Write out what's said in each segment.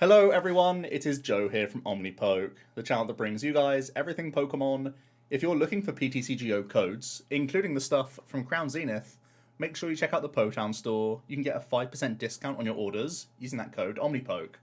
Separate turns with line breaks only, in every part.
Hello everyone, it is Joe here from OmniPoke, the channel that brings you guys everything Pokemon. If you're looking for PTCGO codes, including the stuff from Crown Zenith, make sure you check out the Potown store. You can get a 5% discount on your orders using that code OmniPoke.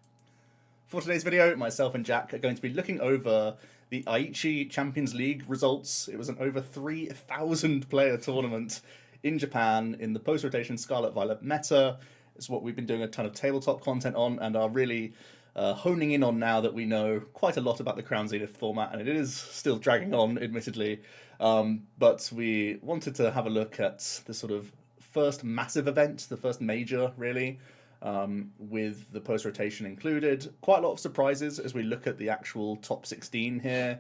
For today's video, myself and Jack are going to be looking over the Aichi Champions League results. It was an over 3,000 player tournament in Japan in the post-rotation Scarlet Violet meta. It's what we've been doing a ton of tabletop content on and are really honing in on now that we know quite a lot about the Crown Zenith format, and it is still dragging on, admittedly. But we wanted to have a look at the sort of first massive event, the first major, really, with the post-rotation included. Quite a lot of surprises as we look at the actual top 16 here,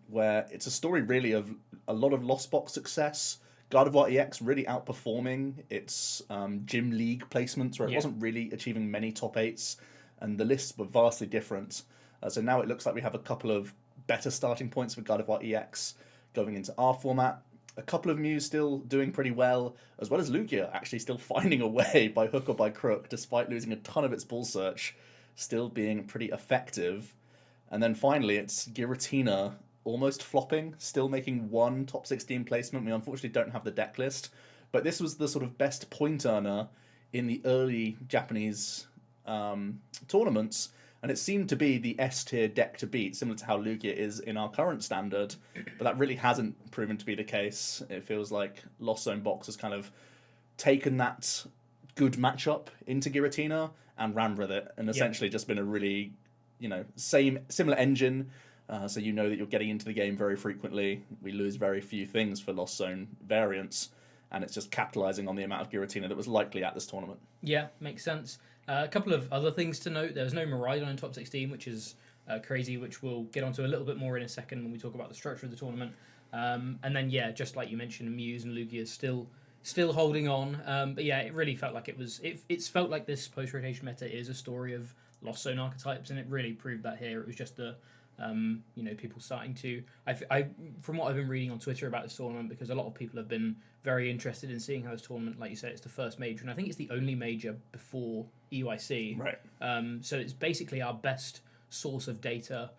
where it's a story really of a lot of Lost Box success. Gardevoir EX really outperforming its Gym League placements, where it wasn't really achieving many top 8s, and the lists were vastly different. So now it looks like we have a couple of better starting points for Gardevoir EX going into our format. A couple of Mews still doing pretty well, as well as Lugia actually still finding a way by hook or by crook, despite losing a ton of its ball search, still being pretty effective. And then finally it's Giratina almost flopping, still making one top 16 placement. We unfortunately don't have the deck list, but this was the sort of best point earner in the early Japanese tournaments, and it seemed to be the S tier deck to beat, similar to how Lugia is in our current standard, but that really hasn't proven to be the case. It feels like Lost Zone Box has kind of taken that good matchup into Giratina and ran with it, and essentially just been a really, similar engine. So you know that you're getting into the game very frequently. We lose very few things for Lost Zone variants, and it's just capitalising on the amount of Giratina that was likely at this tournament.
Yeah, makes sense. A couple of other things to note. There was no Miraidon in top 16, which is crazy, which we'll get onto a little bit more in a second when we talk about the structure of the tournament. And then, just like you mentioned, Mews and Lugia still holding on. But yeah, it really felt like it's felt like this post-rotation meta is a story of Lost Zone archetypes, and it really proved that here. It was just people starting to... from what I've been reading on Twitter about this tournament, because a lot of people have been very interested in seeing how this tournament, like you said, it's the first major, and I think it's the only major before EYC.
Right.
So it's basically our best source of data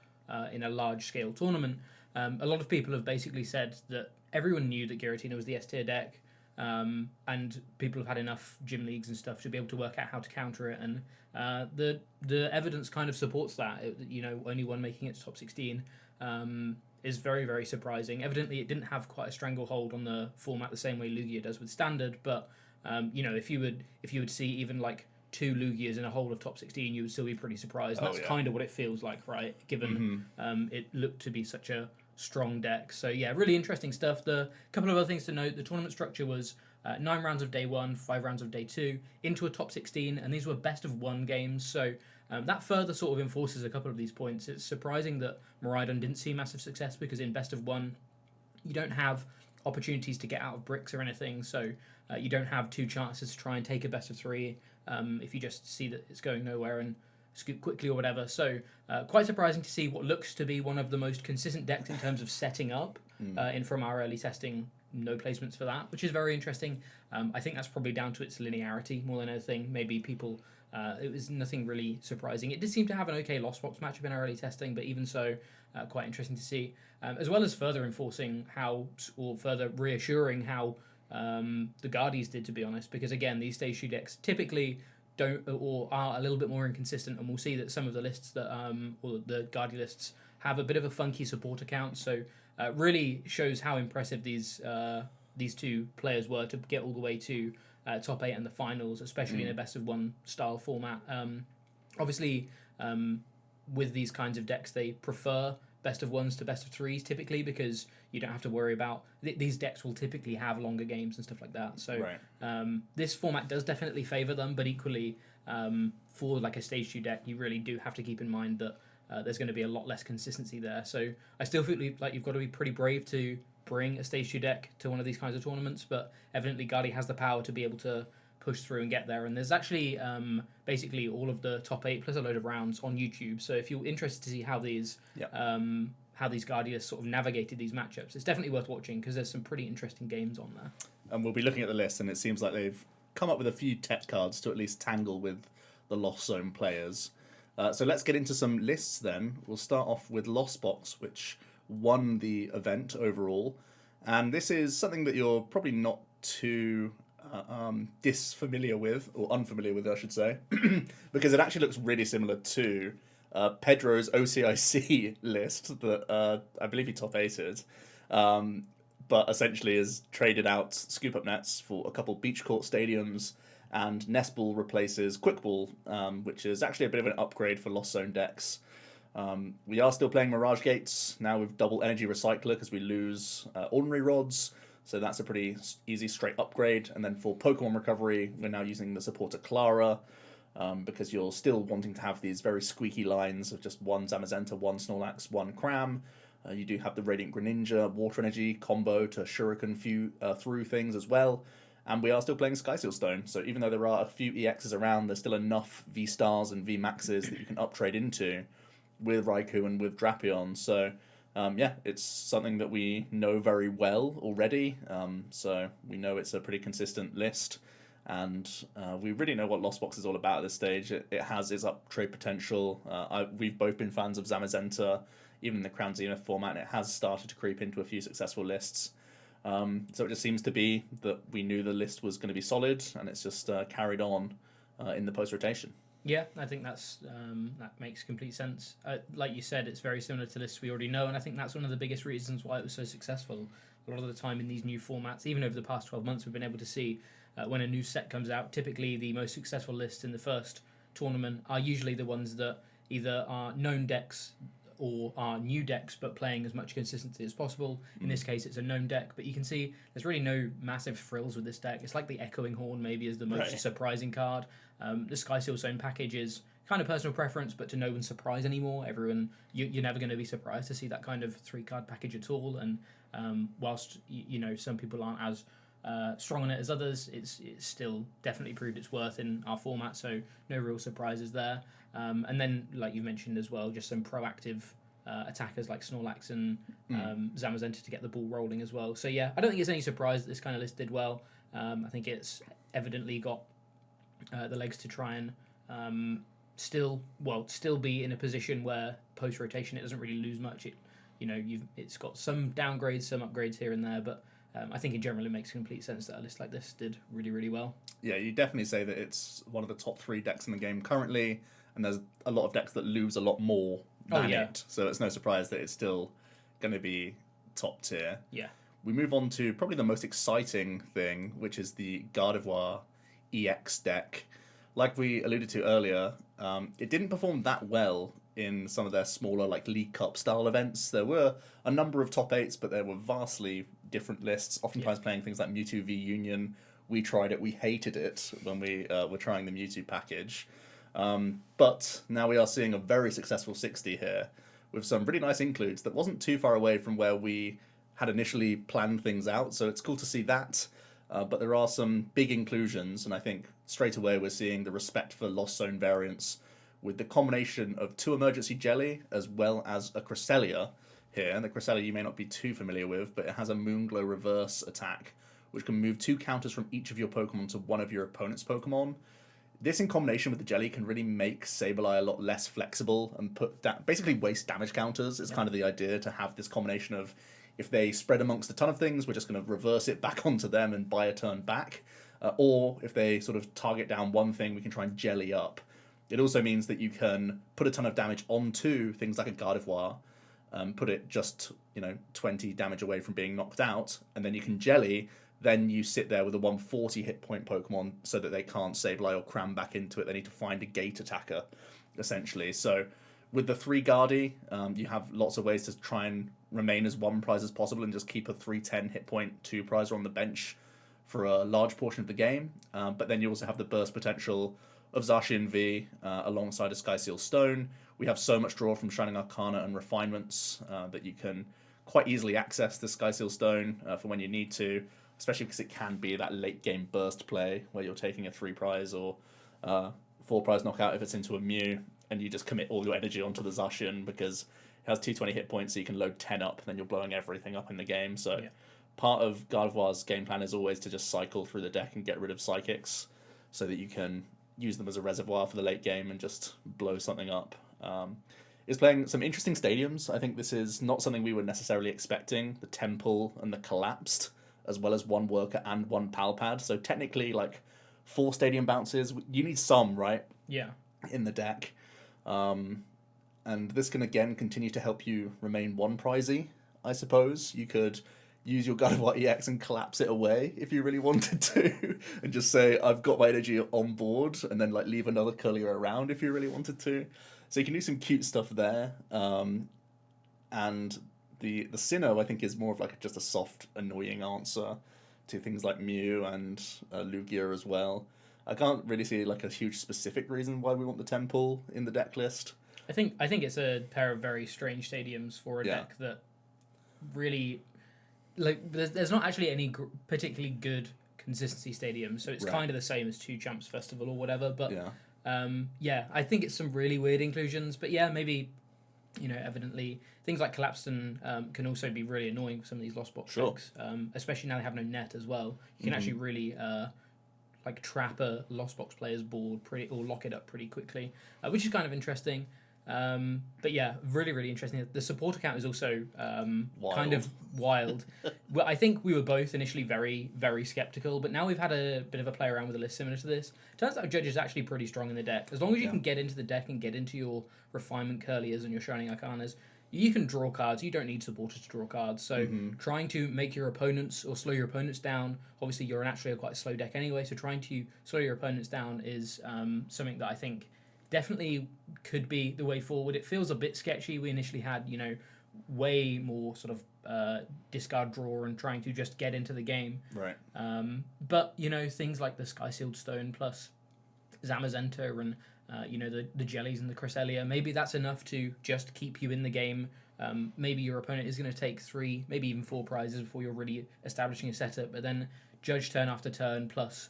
in a large-scale tournament. A lot of people have basically said that everyone knew that Giratina was the S-tier deck, and people have had enough gym leagues and stuff to be able to work out how to counter it, and the evidence kind of supports that. Only one making it to top 16 is very, very surprising. Evidently, it didn't have quite a stranglehold on the format the same way Lugia does with Standard, but if you would see even like 2 Lugias in a whole of top 16, you would still be pretty surprised. That's kind of what it feels like, right? Given it looked to be such a strong deck. So yeah, really interesting stuff. The couple of other things to note: the tournament structure was 9 rounds of day 1, 5 rounds of day 2, into a top 16, and these were best of 1 games. So that further sort of enforces a couple of these points. It's surprising that Miraidon didn't see massive success, because in best of 1, you don't have opportunities to get out of bricks or anything. So you don't have 2 chances to try and take a best of 3 if you just see that it's going nowhere and scoop quickly or whatever. So quite surprising to see what looks to be one of the most consistent decks in terms of setting up in from our early testing. No placements for that, which is very interesting. I think that's probably down to its linearity more than anything. Maybe people... it was nothing really surprising. It did seem to have an okay Lost Box matchup in our early testing, but even so, quite interesting to see. As well as further enforcing or further reassuring how the Guardies did, to be honest, because again, these stage 2 decks typically don't, or are a little bit more inconsistent, and we'll see that some of the lists that or the Guardi lists have a bit of a funky support account. So really shows how impressive these 2 players were to get all the way to top 8 and the finals, especially in a best of 1 style format. Obviously, with these kinds of decks, they prefer best of 1s to best of 3s typically, because you don't have to worry about... these decks will typically have longer games and stuff like that. So this format does definitely favour them, but equally for like a stage 2 deck, you really do have to keep in mind that there's going to be a lot less consistency there. So I still feel like you've got to be pretty brave to bring a stage 2 deck to one of these kinds of tournaments, but evidently Guardi has the power to be able to push through and get there. And there's actually basically all of the top 8 plus a load of rounds on YouTube. So if you're interested to see how these Guardians sort of navigated these matchups, it's definitely worth watching, because there's some pretty interesting games on there.
And we'll be looking at the list, and it seems like they've come up with a few tech cards to at least tangle with the Lost Zone players. So let's get into some lists then. We'll start off with Lost Box, which won the event overall. And this is something that you're probably not too disfamiliar with, or unfamiliar with, I should say, because it actually looks really similar to Pedro's OCIC list that I believe he top eighted, but essentially is traded out scoop up nets for a couple beach court stadiums, and Nestball replaces Quickball, which is actually a bit of an upgrade for Lost Zone decks. We are still playing Mirage Gates now with double energy recycler because we lose ordinary rods, so that's a pretty easy straight upgrade. And then for Pokemon recovery, we're now using the supporter Clara, because you're still wanting to have these very squeaky lines of just one Zamazenta, one Snorlax, one Cram. You do have the Radiant Greninja Water Energy combo to Shuriken through things as well. And we are still playing Skyseal Stone, so even though there are a few EXs around, there's still enough V-Stars and V-Maxes that you can uptrade into with Raikou and with Drapion. So yeah, it's something that we know very well already. So we know it's a pretty consistent list, and we really know what Lost Box is all about at this stage. It has its uptrade potential. We've both been fans of Zamazenta, even in the Crown Zenith format, and it has started to creep into a few successful lists. So it just seems to be that we knew the list was going to be solid, and it's just carried on in the post-rotation.
Yeah, I think that makes complete sense. Like you said, it's very similar to lists we already know, and I think that's one of the biggest reasons why it was so successful. A lot of the time in these new formats, even over the past 12 months, we've been able to see when a new set comes out, typically the most successful lists in the first tournament are usually the ones that either are known decks or are new decks but playing as much consistency as possible. In this case, it's a known deck, but you can see there's really no massive frills with this deck. It's like the Echoing Horn maybe is the most surprising card. The Skyseal Zone package is kind of personal preference, but to no one's surprise anymore. You're never going to be surprised to see that kind of 3-card package at all. And whilst some people aren't as strong on it as others, it's still definitely proved its worth in our format, so no real surprises there. And then, like you mentioned as well, just some proactive attackers like Snorlax and Zamazenta to get the ball rolling as well. So yeah, I don't think it's any surprise that this kind of list did well. I think it's evidently got the legs to try and still be in a position where post rotation it doesn't really lose much. It's got some downgrades, some upgrades here and there, but I think in general it makes complete sense that a list like this did really, really well.
Yeah, you definitely say that it's one of the top 3 decks in the game currently, and there's a lot of decks that lose a lot more than it. So it's no surprise that it's still going to be top tier.
Yeah.
We move on to probably the most exciting thing, which is the Gardevoir EX deck. Like we alluded to earlier, it didn't perform that well in some of their smaller like League Cup style events. There were a number of top 8s, but there were vastly different lists, oftentimes playing things like Mewtwo v Union. We tried it, we hated it when we were trying the Mewtwo package. But now we are seeing a very successful 60 here with some pretty nice includes that wasn't too far away from where we had initially planned things out, so it's cool to see that. But there are some big inclusions, and I think straight away we're seeing the respect for Lost Zone variants with the combination of 2 Emergency Jelly as well as a Cresselia here. And the Cresselia you may not be too familiar with, but it has a Moonglow reverse attack, which can move 2 counters from each of your Pokemon to one of your opponent's Pokemon. This in combination with the Jelly can really make Sableye a lot less flexible and basically waste damage counters. It's kind of the idea to have this combination of, if they spread amongst a ton of things, we're just going to reverse it back onto them and buy a turn back. Or if they sort of target down one thing, we can try and Jelly up. It also means that you can put a ton of damage onto things like a Gardevoir, put it just 20 damage away from being knocked out, and then you can Jelly. Then you sit there with a 140 hit point Pokemon so that they can't Sableye or cram back into it. They need to find a gate attacker, essentially. So with the 3 Guardy, you have lots of ways to try and remain as one prize as possible and just keep a 310 hit point 2 prizer on the bench for a large portion of the game. But then you also have the burst potential of Zacian V alongside a Skyseal Stone. We have so much draw from Shining Arcana and Refinements that you can quite easily access the Skyseal Stone for when you need to, especially because it can be that late game burst play where you're taking a 3 prize or 4 prize knockout if it's into a Mew, and you just commit all your energy onto the Zacian because it has 220 hit points, so you can load 10 up, then you're blowing everything up in the game. So part of Gardevoir's game plan is always to just cycle through the deck and get rid of Psychics so that you can use them as a reservoir for the late game and just blow something up. Is playing some interesting stadiums. I think this is not something we were necessarily expecting. The Temple and the Collapsed, as well as one Worker and one Pal Pad. So technically, like 4 stadium bounces. You need some, right?
Yeah.
In the deck. And this can again continue to help you remain one prizey, I suppose. You could use your God of War EX and collapse it away if you really wanted to, and just say, I've got my energy on board, and then like leave another courier around if you really wanted to. So you can do some cute stuff there. And the Sinnoh, I think, is more of like just a soft, annoying answer to things like Mew and Lugia as well. I can't really see like a huge specific reason why we want the Temple in the deck list.
I think it's a pair of very strange stadiums for a deck that really, like, there's not actually any particularly good consistency stadiums, so it's kind of the same as Two Champs Festival or whatever. But I think it's some really weird inclusions. But yeah, maybe, evidently things like Collapston can also be really annoying for some of these lost box decks, especially now they have no net as well. You can actually really like trap a lost box player's board or lock it up pretty quickly, which is kind of interesting. But yeah, really, really interesting. The support account is also kind of wild. Well, I think we were both initially very, very skeptical, but now we've had a bit of a play around with a list similar to this. Turns out Judge is actually pretty strong in the deck. As long as you can get into the deck and get into your Refinement Curliers and your Shining Arcanas, you can draw cards. You don't need supporters to draw cards. So trying to make your opponents or slow your opponents down, obviously you're naturally quite a slow deck anyway, so trying to slow your opponents down is something that I think definitely could be the way forward. It feels a bit sketchy. We initially had, way more sort of discard draw and trying to just get into the game.
Right.
But, things like the Sky Sealed Stone plus Zamazenta and, the Jellies and the Cresselia, maybe that's enough to just keep you in the game. Maybe your opponent is going to take 3, maybe even 4 prizes before you're really establishing a setup, but then Judge turn after turn plus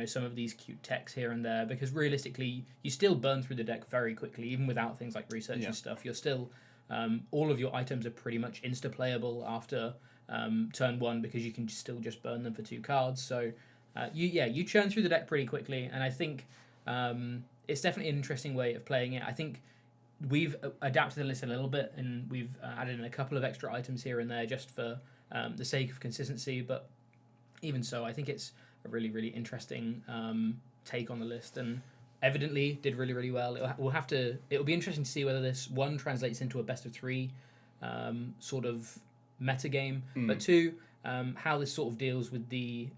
some of these cute techs here and there, because realistically you still burn through the deck very quickly, even without things like research and stuff. You're still all of your items are pretty much insta playable after turn 1, because you can still just burn them for 2 cards. So you churn through the deck pretty quickly, and I think it's definitely an interesting way of playing it. I think we've adapted the list a little bit, and we've added in a couple of extra items here and there just for the sake of consistency, but even so, I think it's a really, really interesting take on the list, and evidently did really, really well. It'll be interesting to see whether this, 1, translates into a best of 3 sort of meta game, but 2, how this sort of deals with the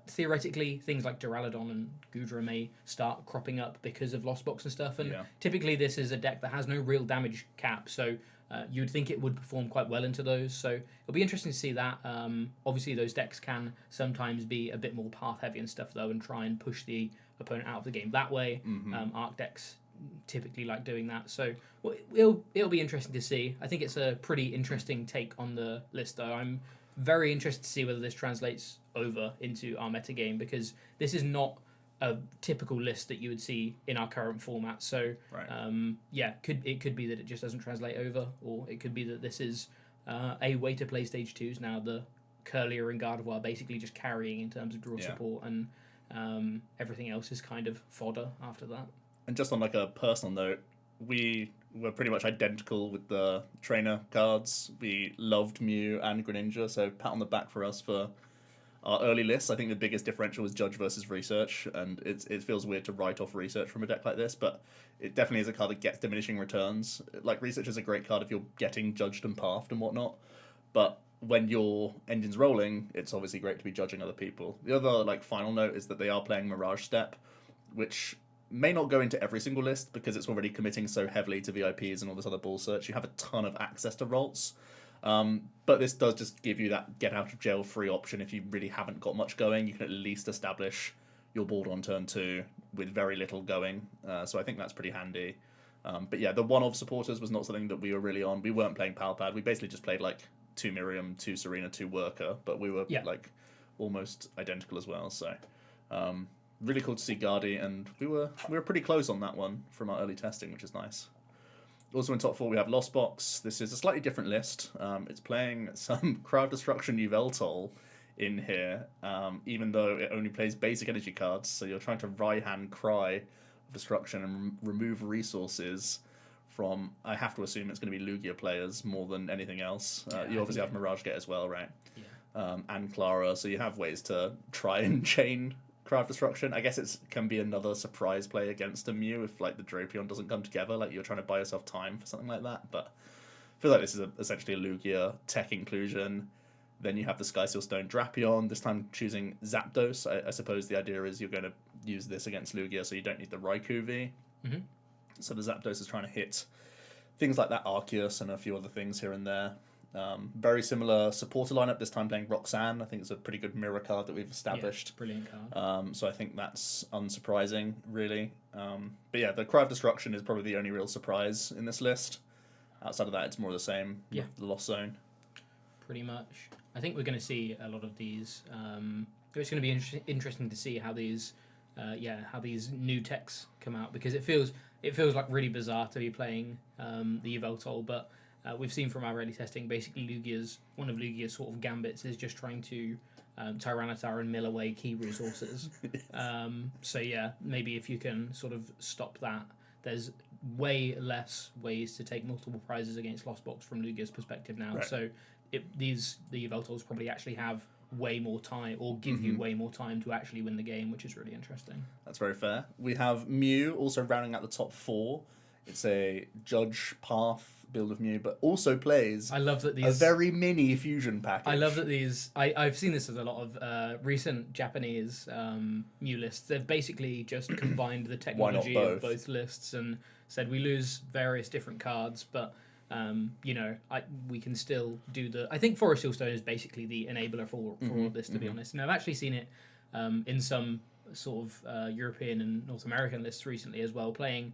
theoretically things like Duraludon and Gudra may start cropping up because of Lost Box and stuff, and typically this is a deck that has no real damage cap, so you'd think it would perform quite well into those, so it'll be interesting to see that. Obviously those decks can sometimes be a bit more path heavy and stuff though, and try and push the opponent out of the game that way. Arc decks typically like doing that, so it'll be interesting to see. I think it's a pretty interesting take on the list though. I'm very interested to see whether this translates over into our meta game, because this is not a typical list that you would see in our current format. So it could be that it just doesn't translate over, or it could be that this is a way to play stage 2s now. The Curlier and Gardevoir basically just carrying in terms of draw support, and everything else is kind of fodder after that.
And just on like a personal note, we were pretty much identical with the trainer cards. We loved Mew and Greninja, so pat on the back for us for our early lists. I think the biggest differential was Judge versus Research, and it feels weird to write off Research from a deck like this, but it definitely is a card that gets diminishing returns. Like, Research is a great card if you're getting judged and pathed and whatnot, but when your engine's rolling, it's obviously great to be judging other people. The other final note is that they are playing Mirage Step, which may not go into every single list because it's already committing so heavily to VIPs and all this other bull search. You have a ton of access to Ralts. But this does just give you that get out of jail free option. If you really haven't got much going, you can at least establish your board on turn 2 with very little going. So I think that's pretty handy. But yeah, the one-off supporters was not something that we were really on. We weren't playing Palpad. We basically just played 2 Miriam, 2 Serena, 2 Worker, but we were almost identical as well. So really cool to see Guardi, and we were pretty close on that one from our early testing, which is nice. Also in top 4 we have Lost Box. This is a slightly different list. It's playing some Crowd Destruction Yveltal in here, even though it only plays basic energy cards. So you're trying to right hand Cry of Destruction and remove resources from. I have to assume it's going to be Lugia players more than anything else. You obviously have Mirage Gate as well, right?
Yeah.
And Clara, so you have ways to try and chain Cry of Destruction. I guess it can be another surprise play against a Mew if like the Drapion doesn't come together, like you're trying to buy yourself time for something like that. But I feel like this is essentially a Lugia tech inclusion. Then you have the Skyseal Stone Drapion, this time choosing Zapdos. I suppose the idea is you're going to use this against Lugia, so you don't need the Raikou V.
Mm-hmm.
So the Zapdos is trying to hit things like that Arceus and a few other things here and there. Very similar supporter lineup, this time playing Roxanne. I think it's a pretty good mirror card that we've established.
Yeah, brilliant card.
So I think that's unsurprising, really. But yeah, the Cry of Destruction is probably the only real surprise in this list. Outside of that, it's more of the same.
Yeah.
The Lost Zone.
Pretty much. I think we're going to see a lot of these. It's going to be interesting to see how these, how these new techs come out, because it feels like really bizarre to be playing the Yveltal, but we've seen from our early testing, basically one of Lugia's sort of gambits is just trying to Tyranitar and mill away key resources. So yeah, maybe if you can sort of stop that, there's way less ways to take multiple prizes against Lost Box from Lugia's perspective now.
Right.
So the Yveltals probably actually have way more time, or give you way more time to actually win the game, which is really interesting.
That's very fair. We have Mew also rounding out the top 4. It's a Judge Path build of Mew, but also plays
I love that
a very mini fusion package.
I love that I've seen this with a lot of recent Japanese Mew lists. They've basically just combined the technology of both lists and said we lose various different cards, but we can still do the. I think Forest Hill Stone is basically the enabler for all of this, to be honest. And I've actually seen it in some sort of European and North American lists recently as well. Playing,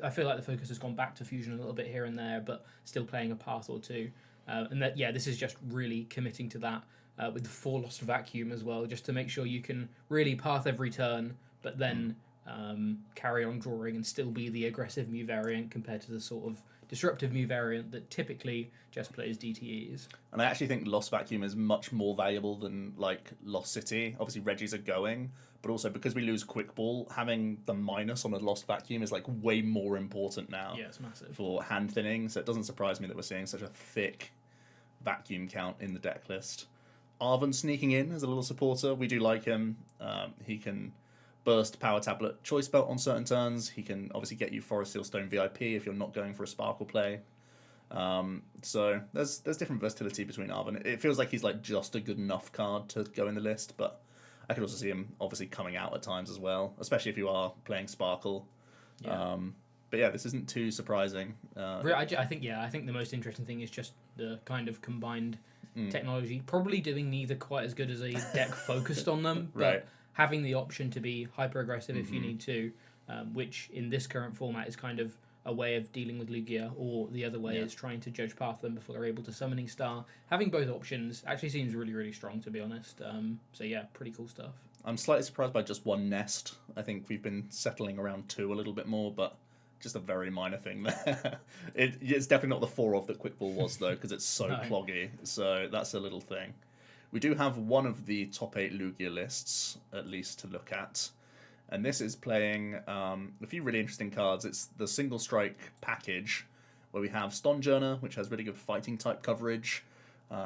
I feel like the focus has gone back to fusion a little bit here and there, but still playing a path or two. And that this is just really committing to that with the 4 Lost Vacuum as well, just to make sure you can really path every turn, but then carry on drawing and still be the aggressive Mew variant compared to the sort of disruptive Mew variant that typically just plays DTEs.
And I actually think Lost Vacuum is much more valuable than like Lost City. Obviously Reggie's are going, but also because we lose Quick Ball, having the minus on a Lost Vacuum is like way more important now.
Yeah, it's massive.
For hand thinning, so it doesn't surprise me that we're seeing such a thick vacuum count in the deck list. Arven sneaking in as a little supporter. We do like him. He can burst Power Tablet Choice Belt on certain turns. He can obviously get you Forest Seal Stone VIP if you're not going for a Sparkle play. So there's different versatility between Arven. It feels like he's like just a good enough card to go in the list, but I could also see him obviously coming out at times as well, especially if you are playing Sparkle.
Yeah.
But yeah, this isn't too surprising.
I think the most interesting thing is just the kind of combined technology. Probably doing neither quite as good as a deck focused on them, but
Right.
having the option to be hyper aggressive if you need to, which in this current format is kind of a way of dealing with Lugia, or the other way is trying to Judge Path them before they're able to Summoning Star. Having both options actually seems really, really strong, to be honest. So yeah, pretty cool stuff.
I'm slightly surprised by just 1 nest. I think we've been settling around 2 a little bit more, but just a very minor thing there. It's definitely not the 4 of that Quick Ball was, though, because it's so cloggy. So that's a little thing. We do have one of the top 8 Lugia lists, at least, to look at. And this is playing a few really interesting cards. It's the Single Strike package, where we have Stonjourner, which has really good fighting type coverage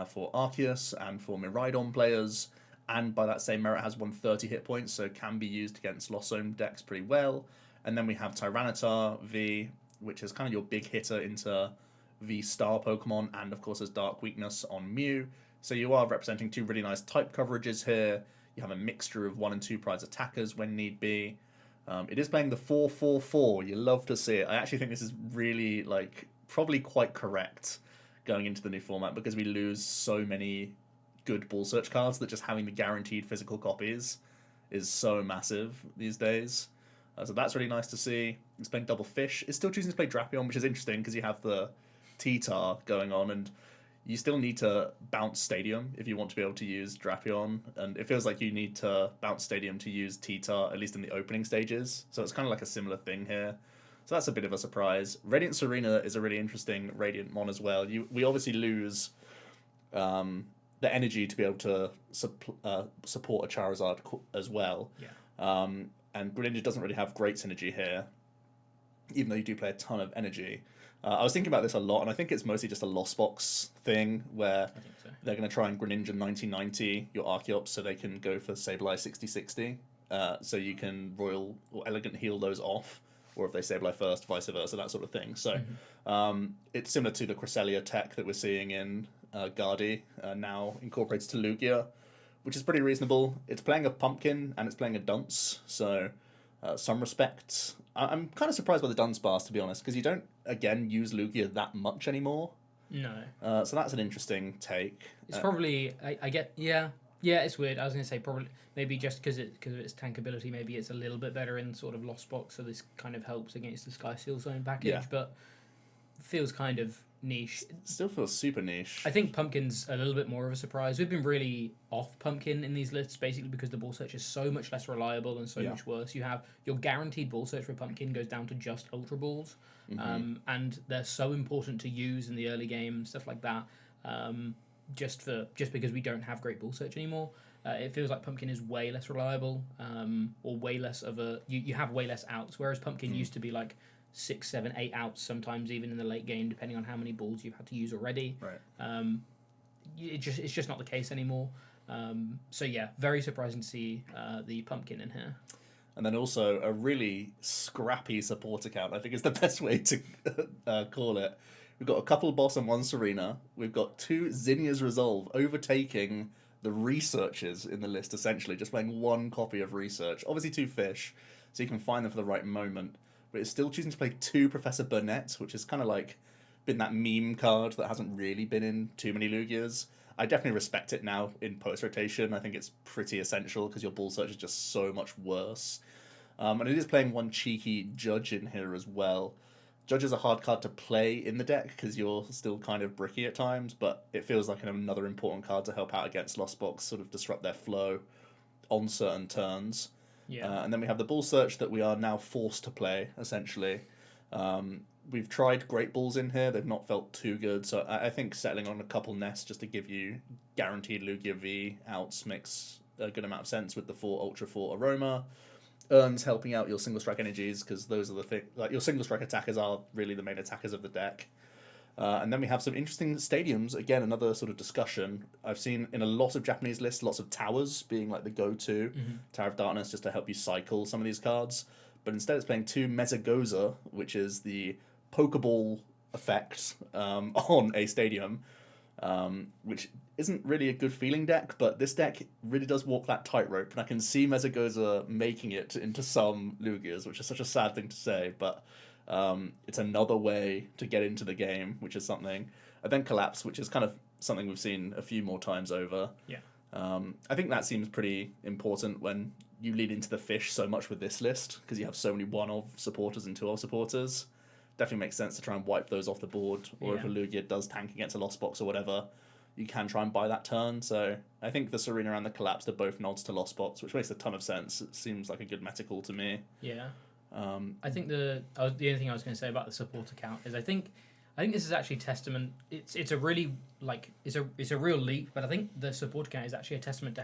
for Arceus and for Miraidon players. And by that same merit, has 130 hit points, so can be used against Lost Zone decks pretty well. And then we have Tyranitar V, which is kind of your big hitter into V-Star Pokemon, and of course has Dark Weakness on Mew. So you are representing 2 really nice type coverages here. You have a mixture of 1 and 2 prize attackers when need be. It is playing the 4-4-4. You love to see it. I actually think this is really, like, probably quite correct going into the new format, because we lose so many good ball search cards that just having the guaranteed physical copies is so massive these days. So that's really nice to see. It's playing Double Fish. It's still choosing to play Drapion, which is interesting because you have the T-Tar going on, and you still need to bounce Stadium if you want to be able to use Drapion, and it feels like you need to bounce Stadium to use T-Tar, at least in the opening stages. So it's kind of like a similar thing here. So that's a bit of a surprise. Radiant Serena is a really interesting Radiant Mon as well. We obviously lose the the energy to be able to support a Charizard as well.
Yeah.
And Greninja doesn't really have great synergy here, even though you do play a ton of energy. I was thinking about this a lot, and I think it's mostly just a Lost Box thing where
I think so.
they're going to try and Greninja 90-90 your Archeops so they can go for Sableye 60-60. So you can Royal or Elegant heal those off, or if they Sableye first, vice versa, that sort of thing. So it's similar to the Cresselia tech that we're seeing in Guardi, now incorporated to Lugia, which is pretty reasonable. It's playing a Pumpkin and it's playing a Dunce, so some respect. I'm kind of surprised by the Dunsparce, to be honest, because you don't, again, use Lugia that much anymore.
No.
So that's an interesting take.
It's probably I get yeah. It's weird. I was gonna say probably maybe just because of its tankability, maybe it's a little bit better in sort of Lost Box, so this kind of helps against the Sky Seal Zone package.
Yeah.
But feels kind of niche.
Still feels super niche.
I think Pumpkin's a little bit more of a surprise. We've been really off Pumpkin in these lists, basically because the ball search is so much less reliable and so much worse. You have your guaranteed ball search for Pumpkin goes down to just Ultra Balls, and they're so important to use in the early game, stuff like that. Just because we don't have great ball search anymore, it feels like Pumpkin is way less reliable, or way less of a you have way less outs, whereas Pumpkin used to be like 6, 7, 8 outs, sometimes even in the late game, depending on how many balls you've had to use already.
Right.
It's just not the case anymore. So yeah, very surprising to see the Pumpkin in here.
And then also a really scrappy support account, I think is the best way to call it. We've got a couple boss and one Serena. We've got 2 Zinnia's Resolve overtaking the researchers in the list, essentially, just playing 1 copy of Research. Obviously 2 fish, so you can find them for the right moment. But it's still choosing to play 2 Professor Burnett, which is kind of like been that meme card that hasn't really been in too many Lugias. I definitely respect it now in post-rotation. I think it's pretty essential because your ball search is just so much worse. And it is playing 1 cheeky Judge in here as well. Judge is a hard card to play in the deck because you're still kind of bricky at times, but it feels like another important card to help out against Lost Box, sort of disrupt their flow on certain turns.
Yeah.
And then we have the ball search that we are now forced to play, essentially. We've tried Great Balls in here. They've not felt too good, so I think settling on a couple nests just to give you guaranteed Lugia V outs makes a good amount of sense with the 4 Ultra 4 Aroma. Urns helping out your single strike energies because those are the thing. Like your single strike attackers are really the main attackers of the deck. And then we have some interesting stadiums. Again, another sort of discussion. I've seen in a lot of Japanese lists, lots of towers being like the go-to. Tower of Darkness just to help you cycle some of these cards. But instead it's playing 2 Mesagoza, which is the Pokeball effect on a stadium, which isn't really a good feeling deck, but this deck really does walk that tightrope, and I can see Mesagoza making it into some Lugias, which is such a sad thing to say, but it's another way to get into the game, which is something. And then Collapse, which is kind of something we've seen a few more times over.
Yeah.
I think that seems pretty important when you lead into the fish so much with this list, because you have so many 1-of supporters and 2-of supporters. Definitely makes sense to try and wipe those off the board, or if a Lugia does tank against a Lost Box or whatever, you can try and buy that turn. So I think the Serena and the Collapse are both nods to Lost Box, which makes a ton of sense. It seems like a good meta call to me.
Yeah. I think the only thing I was going to say about the support account is I think this is actually testament. It's a really it's a real leap, but I think the support account is actually a testament to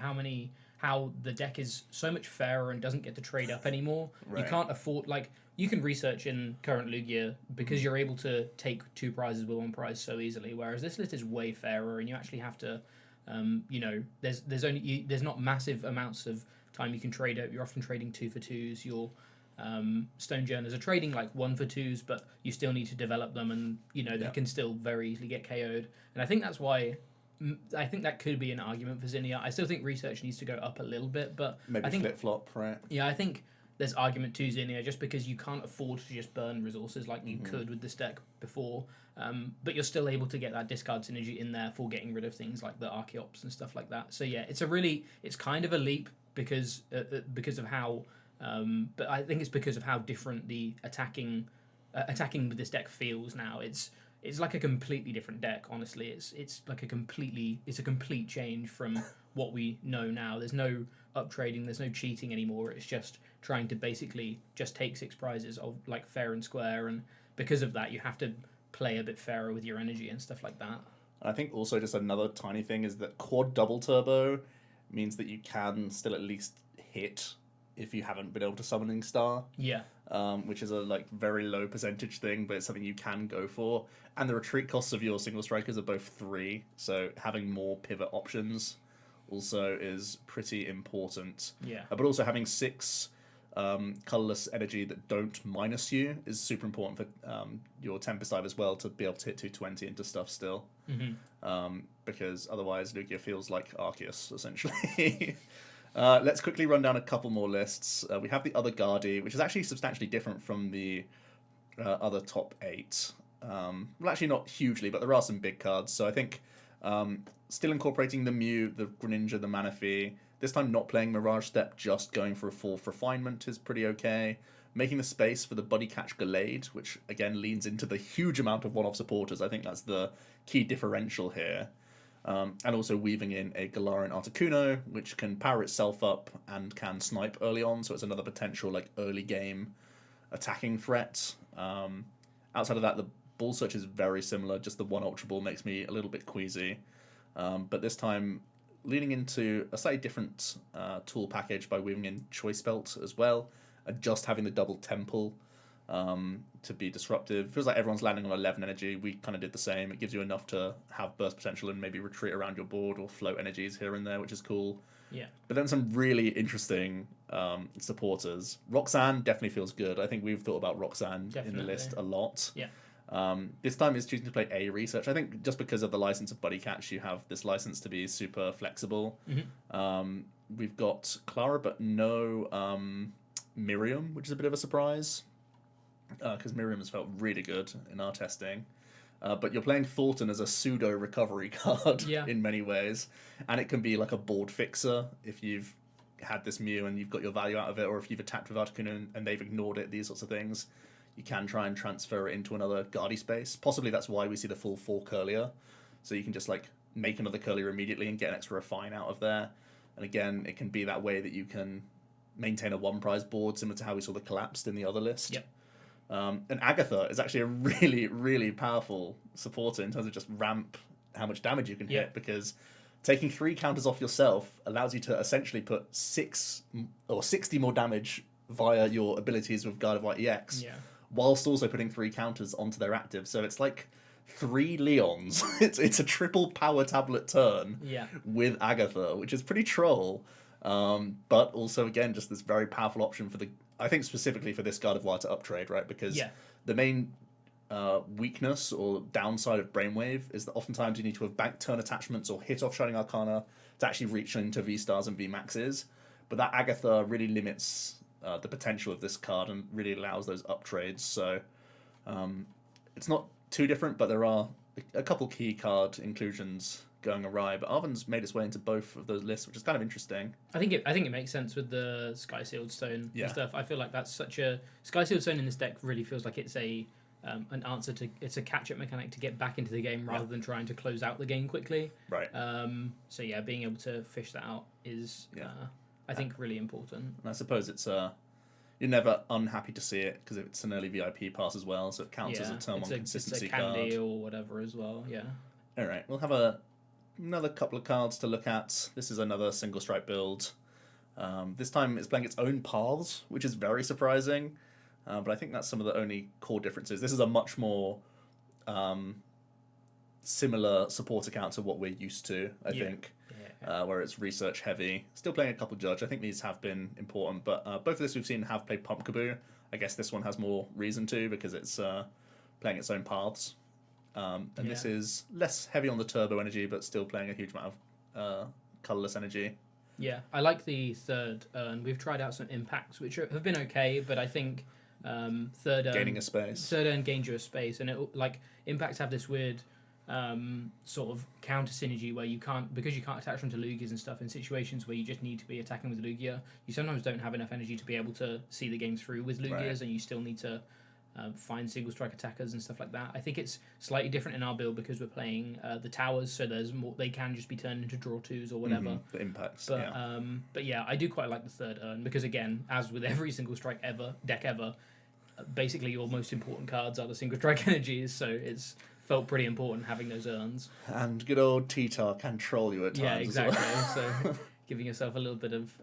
how the deck is so much fairer and doesn't get to trade up anymore.
Right.
You can't afford you can research in current Lugia because you're able to take 2 prizes with 1 prize so easily, whereas this list is way fairer and you actually have to there's not massive amounts of time you can trade up. You're often trading 2 for 2s. Your Stone Journers are trading like 1 for 2s, but you still need to develop them, and they can still very easily get KO'd. And I think that's why I think that could be an argument for Zinnia. I still think research needs to go up a little bit, but
Maybe
I think
flip-flop, right?
Yeah, I think there's argument to Zinnia just because you can't afford to just burn resources like you could with this deck before, but you're still able to get that discard synergy in there for getting rid of things like the Archeops and stuff like that. So yeah, it's kind of a leap because of how, but I think it's because of how different the attacking with this deck feels now. It's like a completely different deck, honestly. It's a complete change from what we know now. There's no up trading, there's no cheating anymore. It's just trying to basically just take 6 prizes of like fair and square, and because of that you have to play a bit fairer with your energy and stuff like that.
And I think also just another tiny thing is that quad double turbo means that you can still at least hit if you haven't been able to summoning star.
Yeah.
Which is a like very low percentage thing, but it's something you can go for. And the retreat costs of your single strikers are both 3, so having more pivot options also is pretty important.
Yeah.
But also having 6 colorless energy that don't minus you is super important for your Tempest Dive as well, to be able to hit 220 into stuff still. Because otherwise Lugia feels like Arceus, essentially. Let's quickly run down a couple more lists. We have the other Guardi, which is actually substantially different from the other top 8. Well, actually not hugely, but there are some big cards. So I think still incorporating the Mew, the Greninja, the Manaphy. This time not playing Mirage Step, just going for a 4th Refinement is pretty okay. Making the space for the Buddy Catch Gallade, which again leans into the huge amount of one-off supporters. I think that's the key differential here. And also weaving in a Galarian Articuno, which can power itself up and can snipe early on, so it's another potential like early game attacking threat. Outside of that, the Ball Search is very similar, just the one Ultra Ball makes me a little bit queasy. But this time, leaning into a slightly different tool package by weaving in Choice Belt as well, and just having the double Temple to be disruptive. Feels like everyone's landing on 11 energy. We kind of did the same. It gives you enough to have burst potential and maybe retreat around your board or float energies here and there, which is cool.
Yeah.
But then some really interesting supporters. Roxanne definitely feels good. I think we've thought about Roxanne in the list a lot.
Yeah.
This time it's choosing to play A Research. I think just because of the license of Buddy Catch, you have this license to be super flexible. We've got Clara, but no Miriam, which is a bit of a surprise. Because Miriam has felt really good in our testing. But you're playing Thornton as a pseudo recovery card in many ways. And it can be like a board fixer if you've had this Mew and you've got your value out of it, or if you've attacked with Articuno and they've ignored it, these sorts of things. You can try and transfer it into another Guardy space. Possibly that's why we see the full 4 Curlier. So you can just like make another Curlier immediately and get an extra Refine out of there. And again, it can be that way that you can maintain a 1 prize board, similar to how we saw the Collapsed in the other list.
Yep.
And Agatha is actually a really, really powerful supporter in terms of just ramp how much damage you can hit, because taking 3 counters off yourself allows you to essentially put 6 or 60 more damage via your abilities with Guard of White EX, whilst also putting 3 counters onto their active. So it's like 3 Leons. It's a triple power tablet turn with Agatha, which is pretty troll. But also, again, just this very powerful option for I think specifically for this Guard of White to uptrade, right? Because the main weakness or downside of Brainwave is that oftentimes you need to have bank turn attachments or hit off Shining Arcana to actually reach into V-Stars and V-Maxes. But that Agatha really limits the potential of this card and really allows those uptrades. So it's not too different, but there are a couple key card inclusions going awry. But Arven's made its way into both of those lists, which is kind of interesting.
I think it makes sense with the Sky Sealed Stone and stuff. I feel like that's such a Sky Sealed Stone in this deck really feels like it's an answer to it's a catch up mechanic to get back into the game rather than trying to close out the game quickly.
Right.
So yeah, being able to fish that out is I think really important.
And I suppose it's you're never unhappy to see it because it's an early VIP pass as well, so it counts as a turn 1 consistency
it's a candy
card
or whatever as well. Yeah.
All right, we'll have another couple of cards to look at. This is another single stripe build. This time it's playing its own paths, which is very surprising. But I think that's some of the only core differences. This is a much more similar support account to what we're used to, I think, where it's research heavy. Still playing a couple Judge. I think these have been important, but both of this we've seen have played Pumpkaboo. I guess this one has more reason to because it's playing its own paths. And this is less heavy on the turbo energy, but still playing a huge amount of colorless energy.
Yeah, I like the third urn. We've tried out some impacts, which have been okay, but I think third urn
gaining a space.
Third urn gains you a space, and it like impacts have this weird sort of counter synergy where you can't attach them to Lugias and stuff in situations where you just need to be attacking with Lugia. You sometimes don't have enough energy to be able to see the game through with Lugias, and you still need to find single strike attackers and stuff like that. I think it's slightly different in our build because we're playing the towers, so there's more. They can just be turned into draw 2s or whatever.
The impacts,
but yeah, I do quite like the third urn because again, as with every single strike deck ever, basically your most important cards are the single strike energies. So it's felt pretty important having those urns.
And good old T-Tar can troll you at times.
Yeah, exactly.
As well.
So giving yourself a little bit of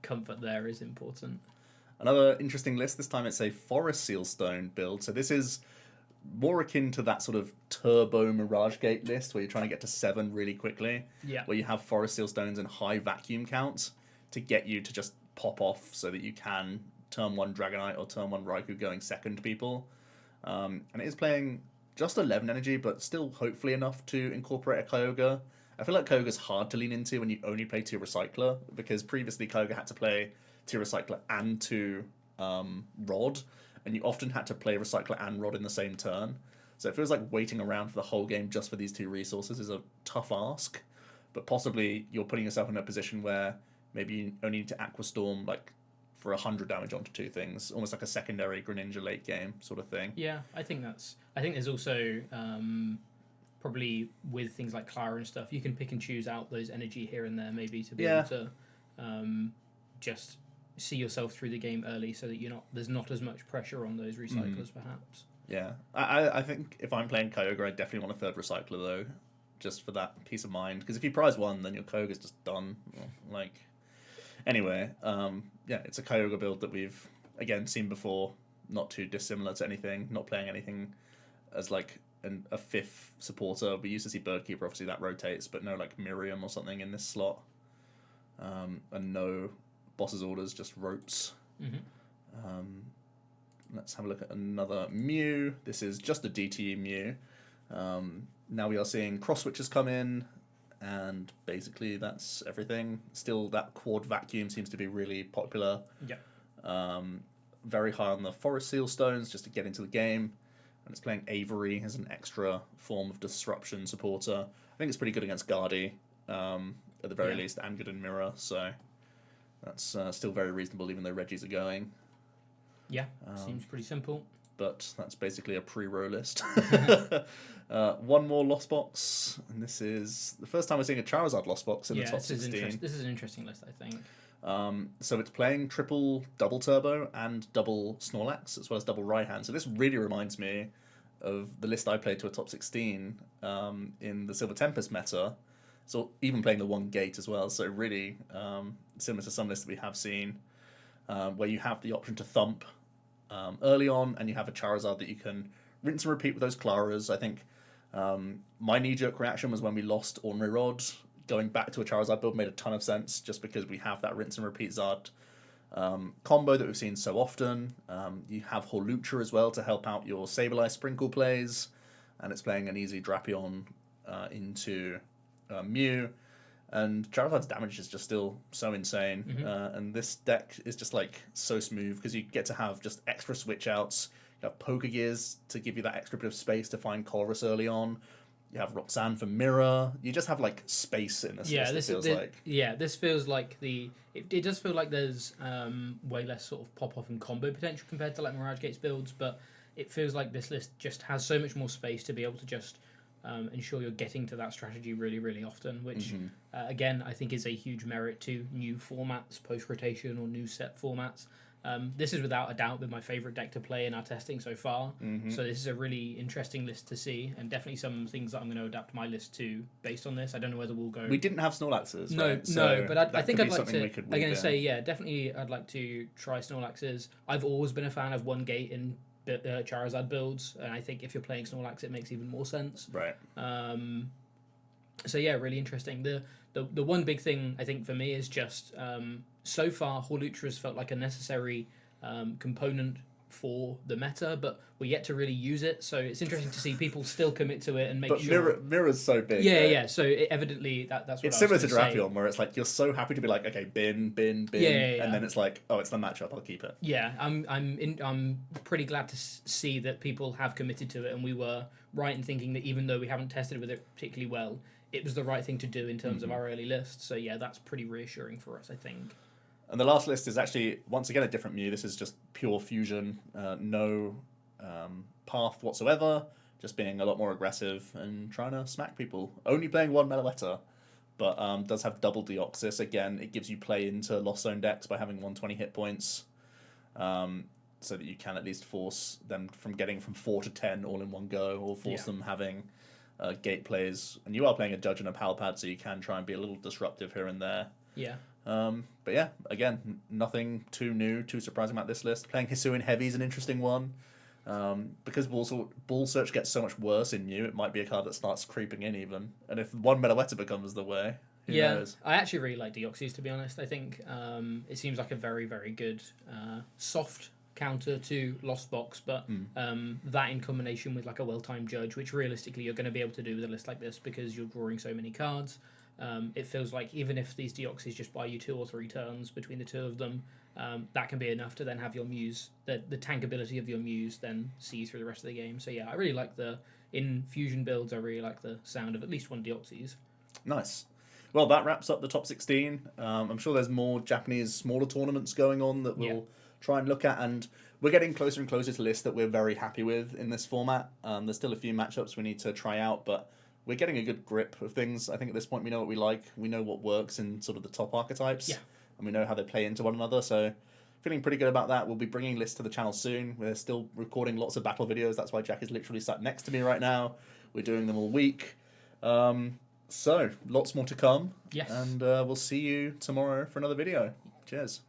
comfort there is important.
Another interesting list. This time it's a Forest Sealstone build. So this is more akin to that sort of turbo Mirage Gate list where you're trying to get to 7 really quickly.
Yeah.
Where you have Forest Sealstones and high vacuum counts to get you to just pop off so that you can turn 1 Dragonite or turn 1 Raikou going second to people. And it is playing just 11 energy, but still hopefully enough to incorporate a Kyogre. I feel like Kyogre's hard to lean into when you only play 2 Recycler, because previously Kyogre had to play 2 Recycler and 2 Rod, and you often had to play Recycler and Rod in the same turn. So it feels like waiting around for the whole game just for these 2 resources is a tough ask, but possibly you're putting yourself in a position where maybe you only need to Aqua Storm like for 100 damage onto 2 things, almost like a secondary Greninja late game sort of thing.
Yeah, I think there's also probably with things like Clara and stuff, you can pick and choose out those energy here and there maybe to be able to just see yourself through the game early, so that there's not as much pressure on those recyclers perhaps.
Yeah, I think if I'm playing Kyogre, I definitely want a 3rd Recycler though, just for that peace of mind. Because if you prize 1, then your Kyogre's just done. Like, anyway, yeah, it's a Kyogre build that we've again seen before, not too dissimilar to anything. Not playing anything as like a 5th supporter. We used to see Birdkeeper, obviously that rotates, but no like Miriam or something in this slot, and no Boss's Orders, just ropes. Let's have a look at another Mew. This is just a DTE Mew. Now we are seeing cross switches come in, and basically that's everything. Still, that quad vacuum seems to be really popular.
Yeah.
Very high on the Forest Seal Stones just to get into the game. And it's playing Avery as an extra form of disruption supporter. I think it's pretty good against Guardy, at the very least, and good in Mirror, so that's still very reasonable even though Reggies are going.
Yeah, seems pretty simple.
But that's basically a pre-row list. One more Lost Box, and this is the first time we're seeing a Charizard Lost Box in the top 16.
This is an interesting list, I think.
So it's playing triple double turbo and double Snorlax as well as double Raihan. So this really reminds me of the list I played to a top 16 in the Silver Tempest meta. So even playing the 1 gate as well. So really similar to some lists that we have seen, where you have the option to thump early on, and you have a Charizard that you can rinse and repeat with those Claras. I think my knee-jerk reaction was when we lost Ornery Rod. Going back to a Charizard build made a ton of sense, just because we have that rinse and repeat Zard combo that we've seen so often. You have Hawlucha as well to help out your Sableye Sprinkle plays, and it's playing an easy Drapion into Mew. And Charizard's damage is just still so insane, and this deck is just like so smooth because you get to have just extra switch outs. You have Pokegears to give you that extra bit of space to find Colress early on. You have Roxanne for Mirror. You just have like space in this.
Yeah,
this
feels like it does feel like there's way less sort of pop off and combo potential compared to like Mirage Gates builds, but it feels like this list just has so much more space to be able to just ensure you're getting to that strategy really, really often, which again I think is a huge merit to new formats, post rotation or new set formats. This is without a doubt been my favourite deck to play in our testing so far. So this is a really interesting list to see, and definitely some things that I'm going to adapt my list to based on this. I don't know whether we'll go.
We didn't have Snorlaxes.
No,
right?
no, but I think I'd like to.
I'm
going to say definitely I'd like to try Snorlaxes. I've always been a fan of 1 gate in Charizard builds, and I think if you're playing Snorlax, it makes even more sense.
Right.
So yeah, really interesting. The one big thing I think for me is just so far Hawlucha has felt like a necessary component for the meta, but we're yet to really use it. So it's interesting to see people still commit to it and make sure.
But Mirror's so big.
Yeah,
right?
yeah. So evidently that's what
it's
I was
similar to
say.
Drapion, where it's like you're so happy to be like, okay, bin,
Yeah.
and then it's like, oh, it's the matchup, I'll keep it.
Yeah, I'm pretty glad to see that people have committed to it, and we were right in thinking that even though we haven't tested with it particularly well, it was the right thing to do in terms of our early list. So yeah, that's pretty reassuring for us, I think.
And the last list is actually, once again, a different Mew. This is just pure fusion, no path whatsoever, just being a lot more aggressive and trying to smack people. Only playing 1 Meloetta, but does have double Deoxys. Again, it gives you play into Lost Zone decks by having 120 hit points. so that you can at least force them from getting from 4 to 10 all in one go, or force them having gate plays. And you are playing a judge and a pal pad, so you can try and be a little disruptive here and there.
Yeah.
But yeah, again, nothing too new, too surprising about this list. Playing Hisuian Heavy is an interesting one. Because Ball Search gets so much worse in New, it might be a card that starts creeping in even. And if one Meloetta becomes the way, who knows?
I actually really like Deoxys, to be honest. I think it seems like a very, very good soft counter to Lost Box, but that in combination with like a well-timed judge, which realistically you're going to be able to do with a list like this because you're drawing so many cards. It feels like even if these Deoxys just buy you 2 or 3 turns between the two of them, that can be enough to then have your Muse, the tankability of your Muse, then see you through the rest of the game. So yeah, I really like in Fusion builds, I really like the sound of at least one Deoxys.
Nice. Well, that wraps up the top 16. I'm sure there's more Japanese smaller tournaments going on that we'll try and look at, and we're getting closer and closer to lists that we're very happy with in this format. There's still a few matchups we need to try out, but we're getting a good grip of things. I think at this point we know what we like, we know what works in sort of the top archetypes, and we know how they play into one another, so feeling pretty good about that. We'll be bringing lists to the channel soon. We're still recording lots of battle videos, that's why Jack is literally sat next to me right now. We're doing them all week. So, lots more to come.
Yes.
And we'll see you tomorrow for another video. Cheers.